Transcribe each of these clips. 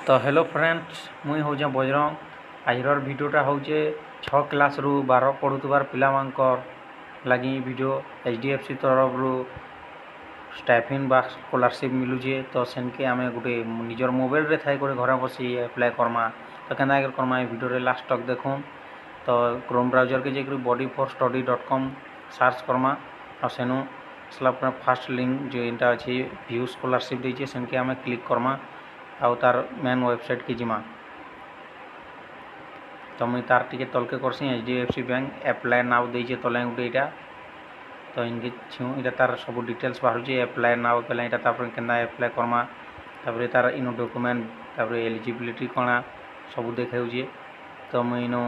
तो hello friends मुई हूँ बजरंग। आजर भिडियोटा हूँ 6 क्लास रु 12 पढ़ुवार पिलामानकर लगी वीडियो एचडीएफसी तरफ स्टाइपेंड बा स्कॉलरशिप मिलूचे। तो सेनके आम गोटे निजर मोबाइल रे थाई करे घर बसी एप्लाय करमा। तो केना करमा वीडियो लास्ट तक देखूँ। तो क्रोम ब्राउजर के जाकर bodyforstudy.com सर्च करमा और सेनु आसला फास्ट लिंक जो इनटा अच्छे व्यू स्कॉलरशिप देचे सेनके आम क्लिक करमा आउ तार मेन वेबसाइट की जिमा। तो मुई तार टिके तलके करसी एचडीएफसी बैंक एप्लाय नाउ देचे तले गोटे इटा। तो इनके छूँ इटा तार सब डिटेल्स बाहर एप्लाय नाउ पहले इटा तापर केना एप्लाय करमा तापर तार इनो डॉक्यूमेंट तापर एलिजिबिलिटी कणा सब देखाऊे। तो मुई इनो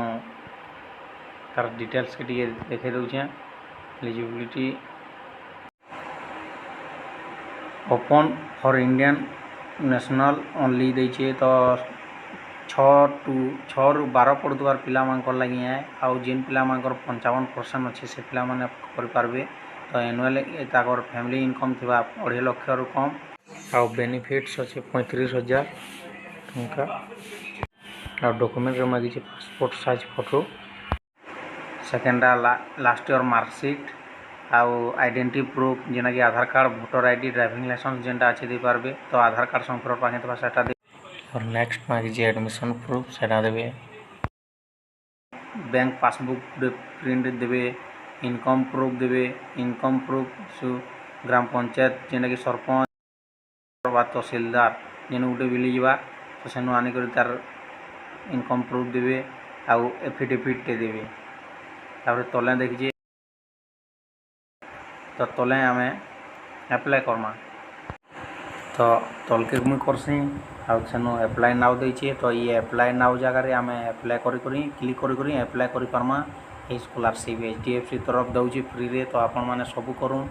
तार डिटेल्स के टिके देखे दूचे। Eligibility open for Indian national only देचे। तो 6 रु 12 पढ़ुवार पिला लगी है आउ जेन पिला 55% अच्छे से पिला माने करें। तो एनुअल ताकर फैमिली इनकम थी 2.5 लाख रु कम आउ बेनिफिट्स अच्छे 35,000 टंका आउ डॉक्यूमेंट मागिचे पासपोर्ट साइज फोटो सेकेंडा लास्ट ईयर मार्कशीट आउ आइडेंटिटी प्रूफ जेना कि Aadhaar card voter ID driving licence जेनटा अच्छे दे पारबे। तो आधार कार्ड संपर्क पाखे तो सेटा दे और नेक्स्ट मागिचे एडमिशन प्रूफ सेटा देबे। बैंक पासबुक प्रिंट देबे इनकम प्रूफ देबे इनकम प्रूफ ग्राम पंचायत जेना कि सरपंच बा तहसीलदार जेन गोटे बिली जावा तो सेनु आनी कर तार इनकम प्रूफ देबे आउ एफिडेविट टे देबे। तापर तले देखिए तो तले आम एप्लाय करमा। तो तलके मुई करसी आउ सेनु एप्लाय नाउ देचे। तो ये एप्लाय नाउ जगह आम एप्लाय क्लिक करी एप्लाय करि पारमा। स्कॉलरशिप एचडीएफसी तरफ दौची फ्री रे। तो आपण माने सब करूँ।